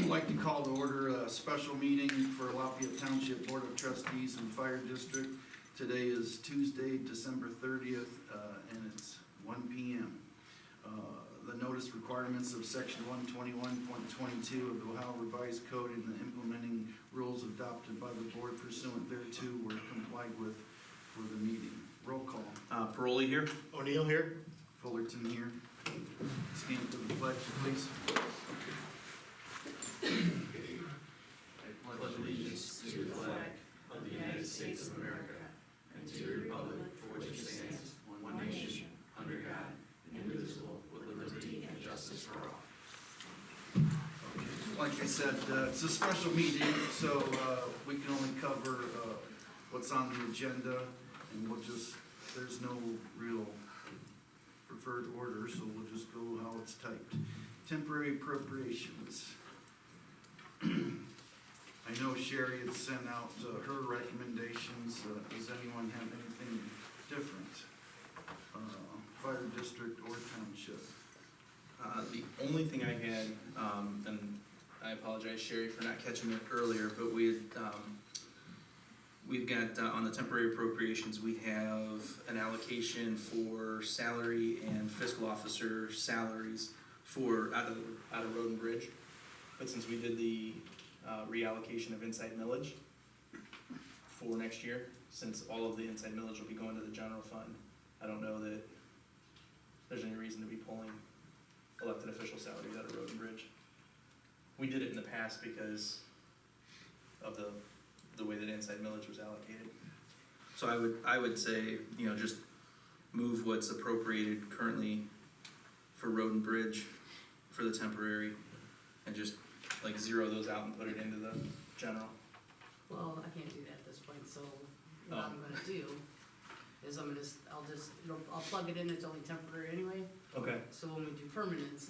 like to call to order a special meeting for Lafayette Township Board of Trustees and Fire District. Today is Tuesday, December 30th, and it's 1 p.m. The notice requirements of section 121.22 of the Ohio Revised Code and the implementing rules adopted by the board pursuant thereto were complied with for the meeting. Roll call. Paroli here. O'Neill here. Fullerton here. Stand for the pledge, please. I pledge allegiance to the flag of the United States of America and to the republic for which it stands, one nation, under God, indivisible, with liberty and justice for all. Like I said, it's a special meeting, so we can only cover what's on the agenda, and there's no real preferred order, so we'll just go how it's typed. Temporary appropriations. I know Sherry had sent out her recommendations. Does anyone have anything different? Fire district or township? The only thing I had, and I apologize, Sherry, for not catching it earlier, but we've got on the temporary appropriations, we have an allocation for salary and fiscal officer salaries for out of Road and Bridge. But since we did the reallocation of inside millage for next year, since all of the inside millage will be going to the general fund, I don't know that there's any reason to be pulling elected official salaries out of Road and Bridge. We did it in the past because of the way that inside millage was allocated. So I would say, just move what's appropriated currently for Road and Bridge for the temporary and just like zero those out and put it into the general. Well, I can't do that at this point, so what I'm gonna do is I'll plug it in, it's only temporary anyway. Okay. So when we do permanents,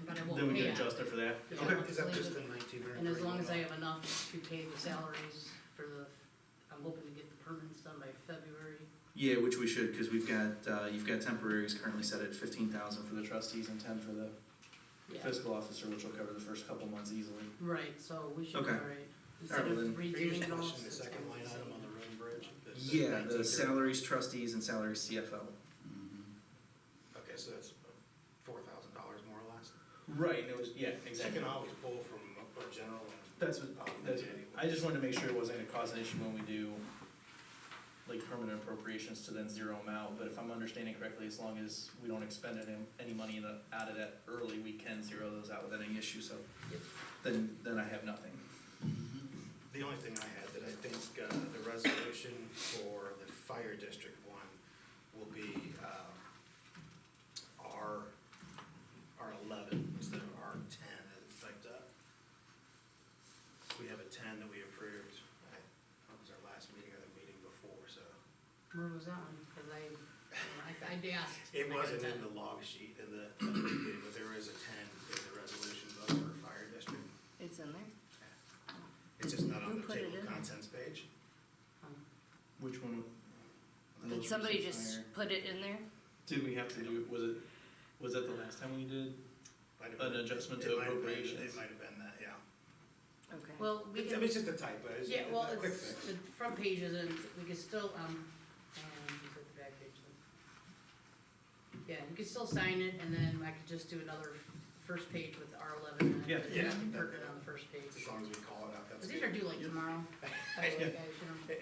but I won't Then we pay can it. adjust it for that. Yeah, Okay. I'll Is that leave just it. the 1900? And as long as I have enough to pay the salaries I'm hoping to get the permanents done by February. Yeah, which we should, because you've got temporaries currently set at 15,000 for the trustees and 10 for the Yeah, fiscal officer, which will cover the first couple months easily. right, so we should be Okay. all right. Alright, well then- Are you Redoing just it all, questioning the it's second gonna line be item the on the same. road and bridge? Yeah, the 1930. salaries trustees and salaries CFO. Okay, so that's $4,000 more or less. Right, it was, yeah, So you exactly. can always pull from a general and. That's I just wanted to make sure it wasn't gonna cause an issue when we do like permanent appropriations to then zero them out, but if I'm understanding correctly, as long as we don't expend any money out of that early, we can zero those out without any issue, so then I have nothing. The only thing I had that I think the resolution for the fire district one will be R11 instead of R10 as it's typed up. We have a 10 that we approved. That was our last meeting or the meeting before, so. Where was that one? Cause I asked. It I got wasn't in 10. the log sheet in the meeting, but there is a 10 in the resolution book for fire district. It's in there? It's just not on Who the put it table of in there? contents page. Which one? Did somebody just put it in there? Did we have to do, was that the last time we did Might have an been- adjustment it to might have been- appropriations? It might have been that, yeah. Okay. Well, we I can. mean, it's just a typo, it's Yeah, well, a quick it's fix. the front pages and we can still, and you said the back page. Yeah, you could still sign it and then I could just do another first page with R11 and Yeah. Yeah. perk it on the first page. As long as we call it out, that's Cause these good. are due like tomorrow. By the way, guys,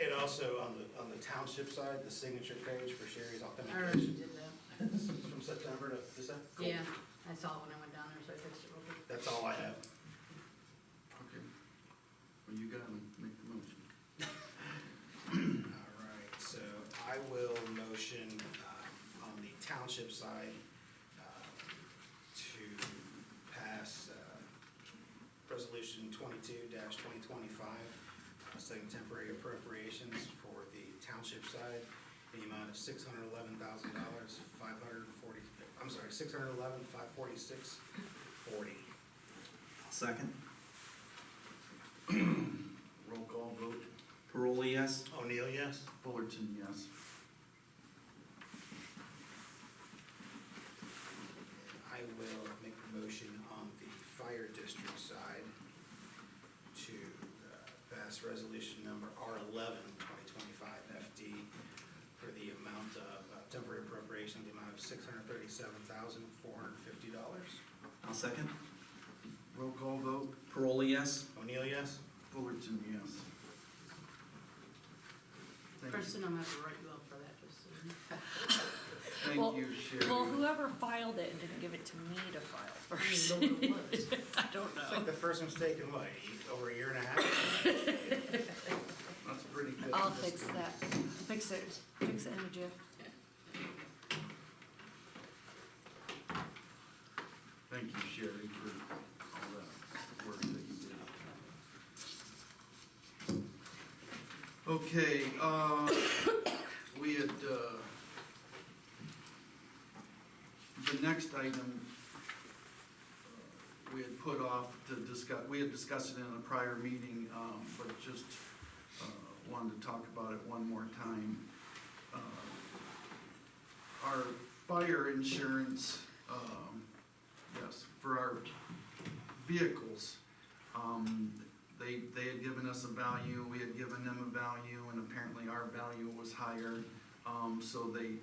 And also on the township side, the signature page for Sherry's I already authentication did that. from September to December. Cool. Yeah, I saw it when I went down there, so I fixed it real quick. That's all I have. Okay. Well, you got to make the motion. All right, so I will motion on the township side to pass resolution 22-2025, setting temporary appropriations for the township side in the amount of $611,546.40. Second. Roll call vote. Paroli, yes? O'Neill, yes? Fullerton, yes. I will make the motion on the fire district side pass resolution number R11/2025 FD for the amount of temporary appropriation, the amount of $637,450. I'll second. Roll call vote, Parole, yes? O'Neill, yes? Fullerton, yes. Thank you. Kristen, I'm gonna have to write you up for that, just so you know. Thank Well- you, Sherry. Well, whoever filed it didn't give it to me to file I first. don't know what it was. I don't It's like know. the first mistake in what, over a year and a half? That's pretty good. I'll fix that. Fix it in a jiff. Thank you, Sherry, for all that work that you did. Okay, we had, the next item, we had put off to discuss, we had discussed it in a prior meeting, but just, wanted to talk about it one more time. Our fire insurance, yes, for our vehicles, they had given us a value, we had given them a value, and apparently our value was higher. So they,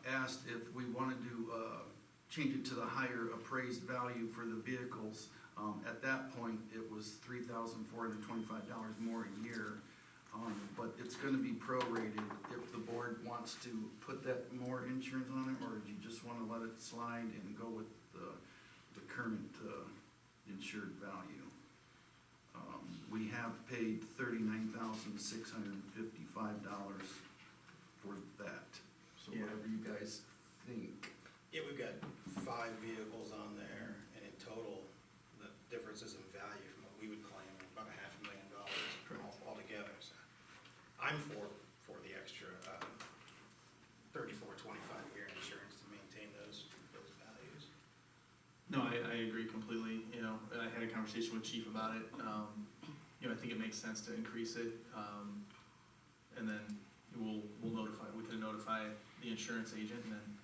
asked if we wanted to, change it to the higher appraised value for the vehicles. At that point, it was $3,425 more a year. But it's gonna be prorated if the board wants to put that more insurance on it, or do you just wanna let it slide and go with the current, insured value? We have paid $39,655 for that, so Yeah. whatever you guys think. Yeah, we've got 5 vehicles on there, and in total, the differences in value from what we would claim are about $500,000 altogether. So I'm for the extra $34.25 a year in insurance to maintain those values. No, I agree completely, you know, I had a conversation with Chief about it, you know, I think it makes sense to increase it, and then we'll notify, we can notify the insurance agent, and then,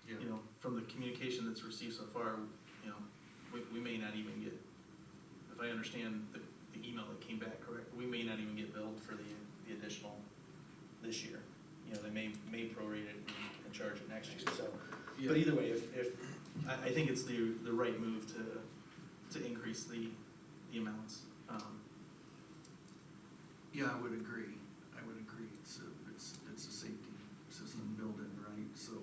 you know, from the communication that's received so far, you know, we may not even get, if I understand the email that came back correct, we may not even get billed for the additional this year. You know, they may prorate it and charge it next year, so. Yeah. But either way, if, I think it's the right move to increase the amounts. Yeah, I would agree, it's a safety system built in, right, so,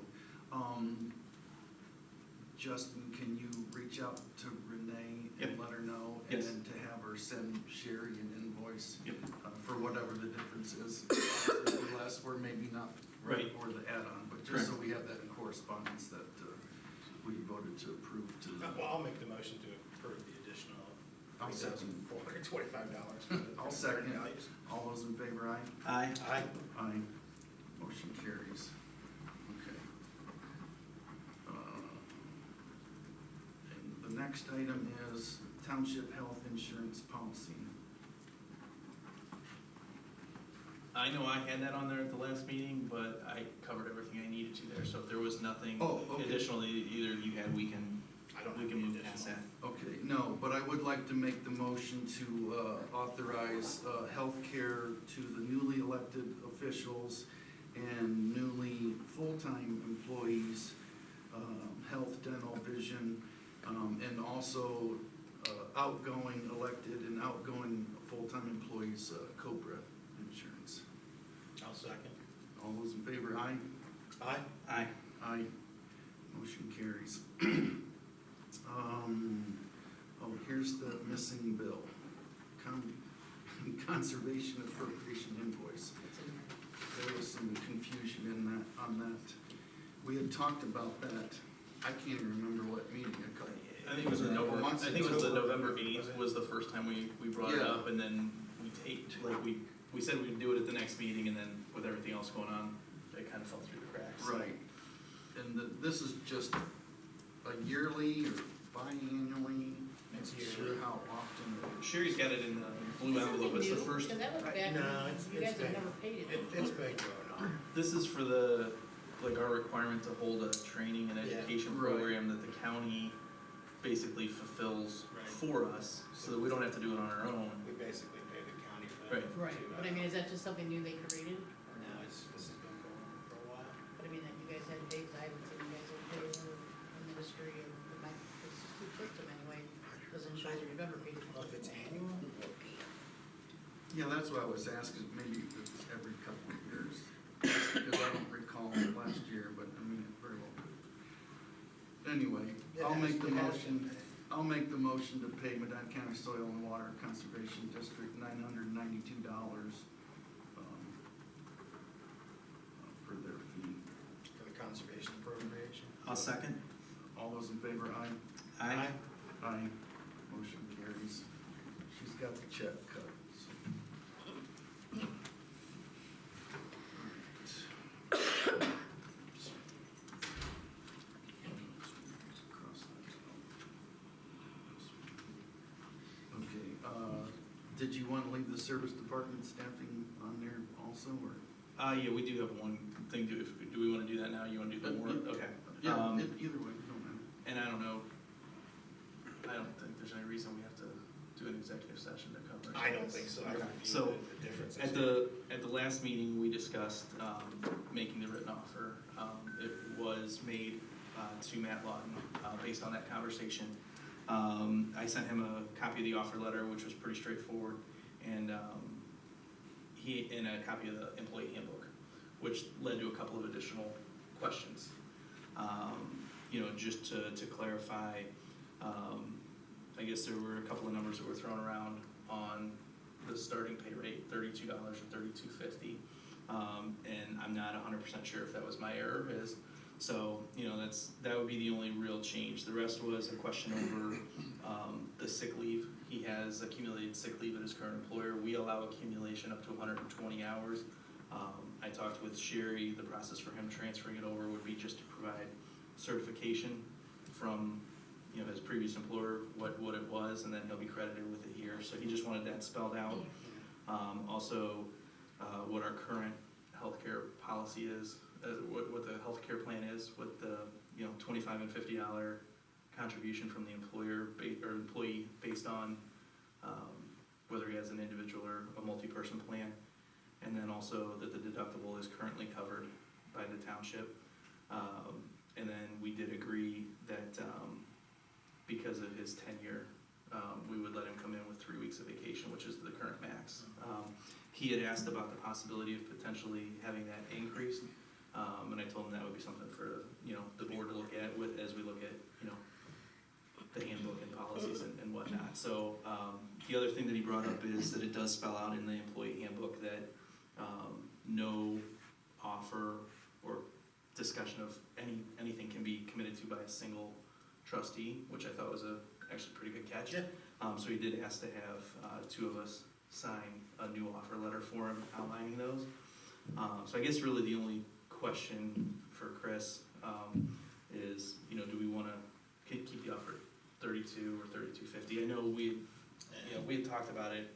Justin, can you reach out to Renee and Yep. let her know? And Yes. then to have her send Sherry an invoice, Yep. For whatever the difference is, less or maybe not. Right. Or the add-on, but just so we have that in correspondence that, we voted to approve to. Well, I'll make the motion to approve the additional I'll second. $3,425 for the I'll current second. values. All those in favor, aye? Aye. Aye. Aye. Motion carries. Okay. And the next item is Township Health Insurance Policy. I know I had that on there at the last meeting, but I covered everything I needed to there, so if there was nothing Oh, okay. additional that either you had, we can I don't have any move past additional. that. Okay, no, but I would like to make the motion to authorize healthcare to the newly elected officials and newly full-time employees, health, dental, vision, and also outgoing elected and outgoing full-time employees, COBRA insurance. I'll second. All those in favor, aye? Aye. Aye. Aye. Motion carries. Oh, here's the missing bill. Conservation appropriation invoice. It's in there. There was some confusion in that, on that. We had talked about that, I can't even remember what meeting. I think it was the November, I Months think it was the ago. November 8th was the first time we brought it Yeah. up, and then we taped, like, we said we'd do it at the next meeting, and then with everything else going on, it kind of fell through the cracks. Right, and this is just a yearly or biannually? It's Not yearly. Sure how often. Sherry's got it in the blue envelope, it's the first, Cause that was back, No, you it's guys have been- never paid it. It's been going on. this is for the, like, our requirement to hold a training and Yeah. education Right. program that the county basically fulfills Right. for us, so that we don't have to do it on our own. We basically pay the county Right. Right, but I mean, is that just something new they created? No, this has been going on for a while. But I mean, that you guys had paid, I haven't seen you guys had paid in the ministry of the system anyway. Doesn't show that you've ever paid. Well, if it's annual, Yeah, that's what I was asking, maybe it's every couple of years, because I don't recall last year, but I mean, it very well could. Anyway, I'll make the motion. I'll make the motion to pay Medina County Soil and Water Conservation District $992 for their fee. for the conservation appropriation. I'll second. All those in favor, aye? Aye. Aye. Motion carries. She's got the check cut, so. Okay, did you want to leave the service department staffing on there also, or? Yeah, we do have one thing, do we wanna do that now, you wanna do the warrant? Okay. Yeah, Um, either way, no matter. And I don't know, I don't think there's any reason we have to do an executive session to cover it. I don't think so. I Okay. reviewed So, the differences. At the last meeting, we discussed, making the written offer. It was made, to Matt Lawton, based on that conversation. I sent him a copy of the offer letter, which was pretty straightforward, and, and a copy of the employee handbook, which led to a couple of additional questions. Just to clarify, I guess there were a couple of numbers that were thrown around on the starting pay rate, $32 or $32.50. And I'm not 100% sure if that was my error, so, that would be the only real change. The rest was a question over, the sick leave. He has accumulated sick leave at his current employer. We allow accumulation up to 120 hours. I talked with Sherry, the process for him transferring it over would be just to provide certification from, his previous employer, what it was, and then he'll be credited with it here. So he just wanted that spelled out. Also, what our current healthcare policy is, what the healthcare plan is with the, $25 and $50 contribution from the employer or employee based on, whether he has an individual or a multi-person plan. And then also that the deductible is currently covered by the township. And then we did agree that, because of his tenure, we would let him come in with 3 weeks of vacation, which is the current max. He had asked about the possibility of potentially having that increased, and I told him that would be something for, the board to look at as we look at, the handbook and policies and whatnot. So, the other thing that he brought up is that it does spell out in the employee handbook that, no offer or discussion of anything can be committed to by a single trustee, which I thought was actually pretty good catch. Yeah. So he did ask to have, two of us sign a new offer letter for him outlining those. So I guess really the only question for Chris, is, do we wanna keep the offer at 32 or 32.50? I know we had talked about it,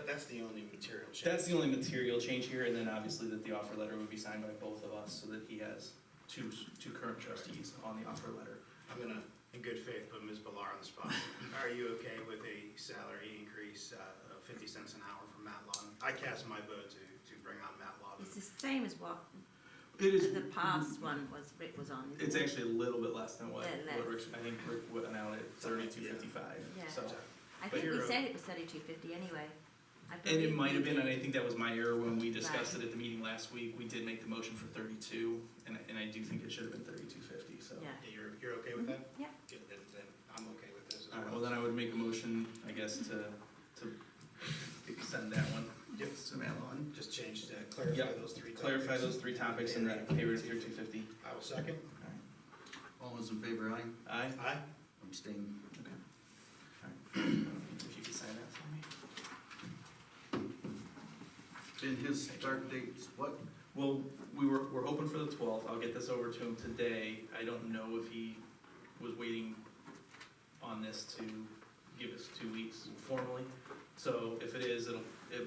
That's the only material change. that's the only material change here, and then obviously that the offer letter would be signed by both of us, so that he has two current trustees on the offer letter. I'm gonna, in good faith, put Ms. Villar on the spot. Are you okay with a salary increase of 50 cents an hour for Matt Lawton? I cast my vote to bring on Matt Lawton. It's the same as what It is. the past one was, Rick was on. isn't It's it? actually a little bit less than what Than Rick, I think Rick went out at 32.55, Yeah. so. I but think we you're- said it was 32.50 anyway. I And it believe might have we been, and did. I think that was my error when we discussed Right. it at the meeting last week. We did make the motion for 32, and I do think it should have been 32.50, so. Yeah. Yeah, you're okay with that? Yeah. Good, then I'm okay with this as All right, well. well, then I would make a motion, I guess, to send that one. Yep. To Matt Lawton. Just change, clarify Yep. those three topics. Clarify those 3 topics and that pay rate of 32.50. I will second. All those in favor, aye? Aye? Aye. Abstain. Okay. All right. If you could sign that for me. And his start date's what? Well, we're hoping for the 12th. I'll get this over to him today. I don't know if he was waiting on this to give us 2 weeks formally. So if it is, it'll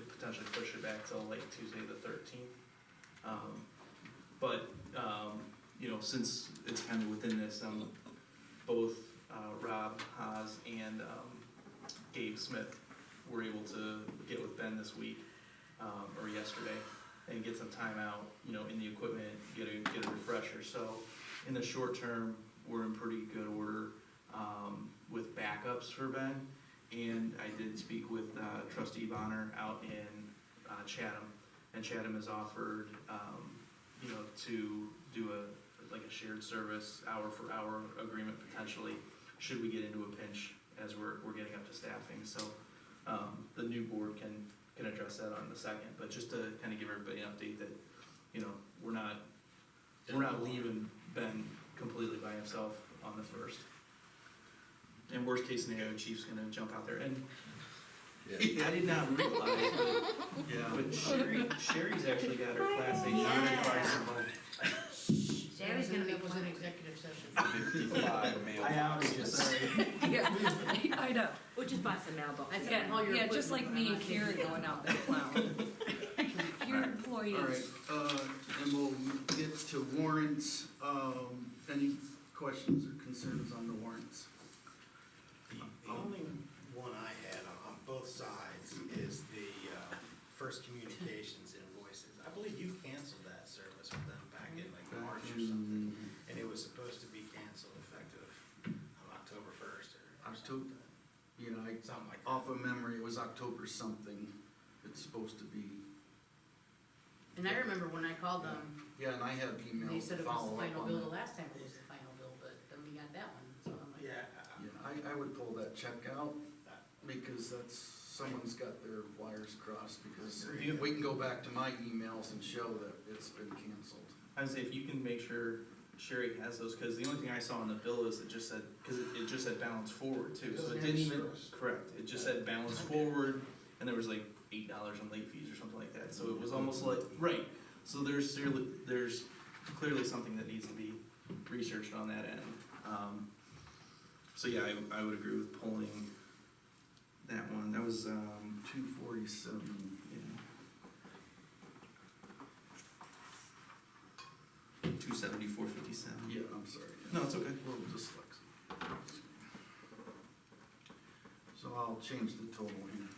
potentially push it back till like Tuesday the 13th. Since it's kind of within this, both Rob Haas and Gabe Smith were able to get with Ben this week or yesterday, and get some time out, you know, in the equipment, get a refresher. So in the short term, we're in pretty good order, with backups for Ben. And I did speak with, trustee Bonner out in, Chatham, and Chatham has offered, you know, to do like a shared service, hour for hour agreement potentially, should we get into a pinch as we're getting up to staffing. So, the new board can address that on the second, but just to kind of give everybody an update that, you know, we're not leaving Ben completely by himself on the first. And worst case scenario, Chief's gonna jump out there, and I did not realize, but Sherry's actually got her Class A non-required. Sherry's gonna be That was an fun. executive session. 55 mail. I outed you, sorry. Yeah, I know. We'll just buy some mailboxes. I scanned all your Yeah, just like equipment, me but and I'm not Karen going out there plowing. Your employees. All right, and we'll get to warrants. Any questions or concerns on the warrants? The only one I had on both sides is the First Communications invoices. I believe you canceled that service with them back in like March or something, and it was supposed to be canceled effective on October 1st or October. something. Yeah, Something like that. off of memory, it was October something. It's supposed to be. And I remember when I called them, Yeah, and I have they emails said to it was follow the up final on bill, that. the last time it was the final bill, but then we got that one, so I'm like. Yeah. Yeah, I would pull that check out, because that's, someone's got their wires crossed, because You- we can go back to my emails and show that it's been canceled. I would say if you can make sure Sherry has those, because the only thing I saw on the bill is it just said, because it just said balance forward too, so it didn't even, correct, it just said balance forward, and there was like $8 on late fees or something like that, so it was almost like, right, so there's clearly something that needs to be researched on that end. So yeah, I would agree with pulling that one, that was, 247. yeah. 274.57. Yeah, I'm sorry. No, it's okay. A little dyslexia. So I'll change the total here.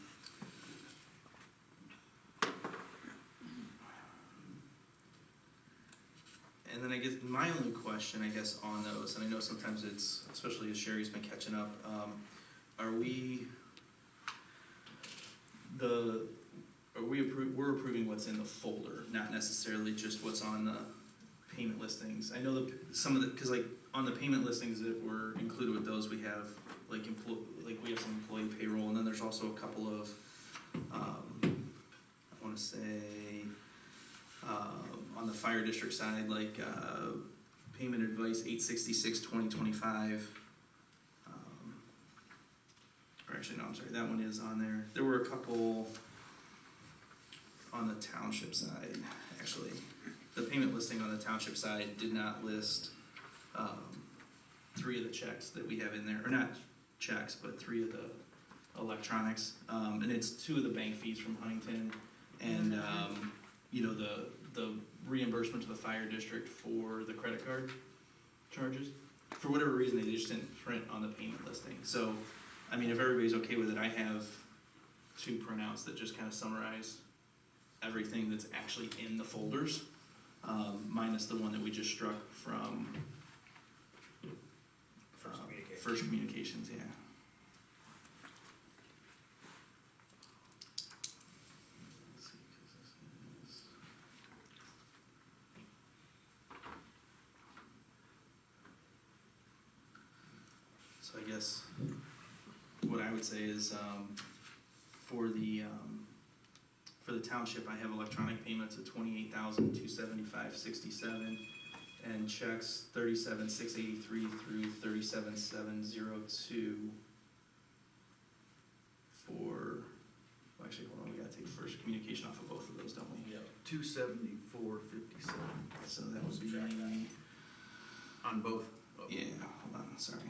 And then I guess my only question, I guess, on those, and I know sometimes it's, especially as Sherry's been catching up, we're approving what's in the folder, not necessarily just what's on the payment listings. I know some of the, cause like on the payment listings that were included with those, we have like we have some employee payroll, and then there's also a couple of, I wanna say, on the fire district side, like, payment advice 866/2025. Or actually, no, I'm sorry, that one is on there. There were a couple on the township side, actually. The payment listing on the township side did not list, 3 of the checks that we have in there, or not checks, but 3 of the electronics. And it's 2 of the bank fees from Huntington, and, you know, the reimbursement to the fire district for the credit card charges. For whatever reason, they just didn't print on the payment listing. So, I mean, if everybody's okay with it, I have 2 printouts that just kind of summarize everything that's actually in the folders, minus the one that we just struck from First Communications, yeah. Let's see, 'cause this is- So I guess what I would say is, for the township, I have electronic payments of $28,275.67, and checks 37,683 through 37,702 for, well, actually, hold on, we gotta take First Communication off of both of those, don't we? Yep. 274.57 So that would be, Subtract that. on both of them. yeah, hold on, sorry.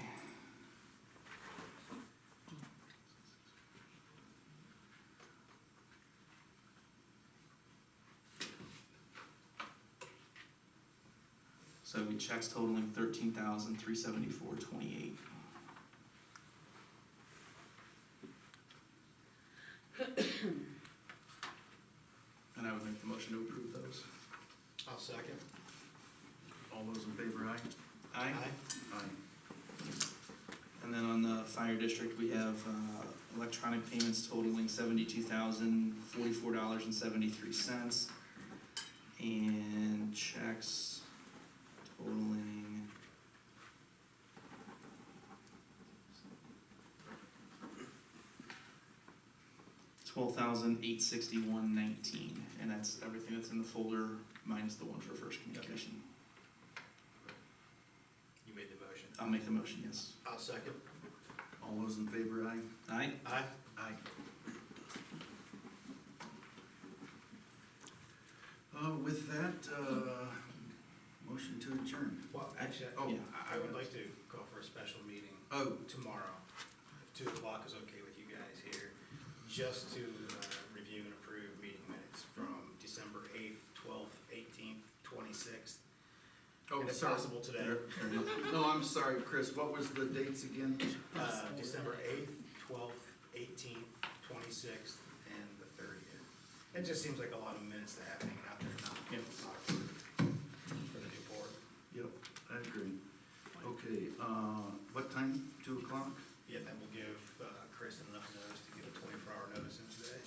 So we checks totaling 13,374.28. I'll second. All those in favor, aye? Aye. Aye. And then on the fire district, we have electronic payments totaling $72,044.73. And checks totaling $12,861.19, and that's everything that's in the folder minus the one for First Communication. You made the motion. I'll make the motion, yes. I'll second. All those in favor, aye? Aye? Aye. Aye. With that, motion to adjourn. Well, actually, Oh, yeah. I would like to call for a special meeting Oh, tomorrow, if 2 o'clock is okay with you guys here, just to review and approve meeting minutes from December 8th, 12th, 18th, 26th. oh, And if sorry. possible today, No, I'm sorry, Chris, what was the dates again? December 8th, 12th, 18th, 26th, and the 30th. It just seems like a lot of minutes to have hanging out there, not Yep. for the new board. Yep, I agree. Okay, what time? 2 o'clock? Yeah, that will give Chris enough notice to get a 24-hour notice in today.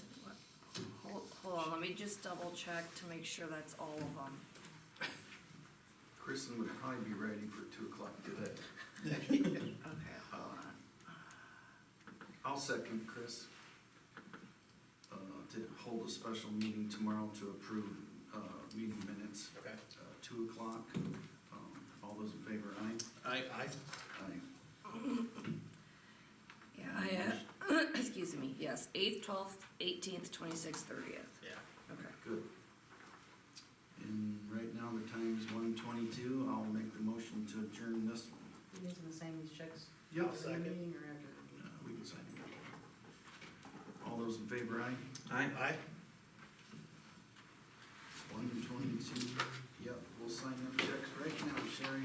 Hold on, let me just double check to make sure that's all of them. Kristen would probably be ready for 2 o'clock today. Okay, hold on. I'll second Chris. To hold a special meeting tomorrow to approve, meeting minutes, Okay. 2 o'clock. All those in favor, aye? Aye. Aye. Aye. Yeah, excuse me, yes, 8th, 12th, 18th, 26th, 30th. Yeah. Okay. Good. And right now the time is 1:22. I'll make the motion to adjourn this one. You guys gonna sign these checks? Yep. After the meeting or after the meeting? We can sign it. All those in favor, aye? Aye? Aye. 1:22. Yep, we'll sign them checks right now, Sherry.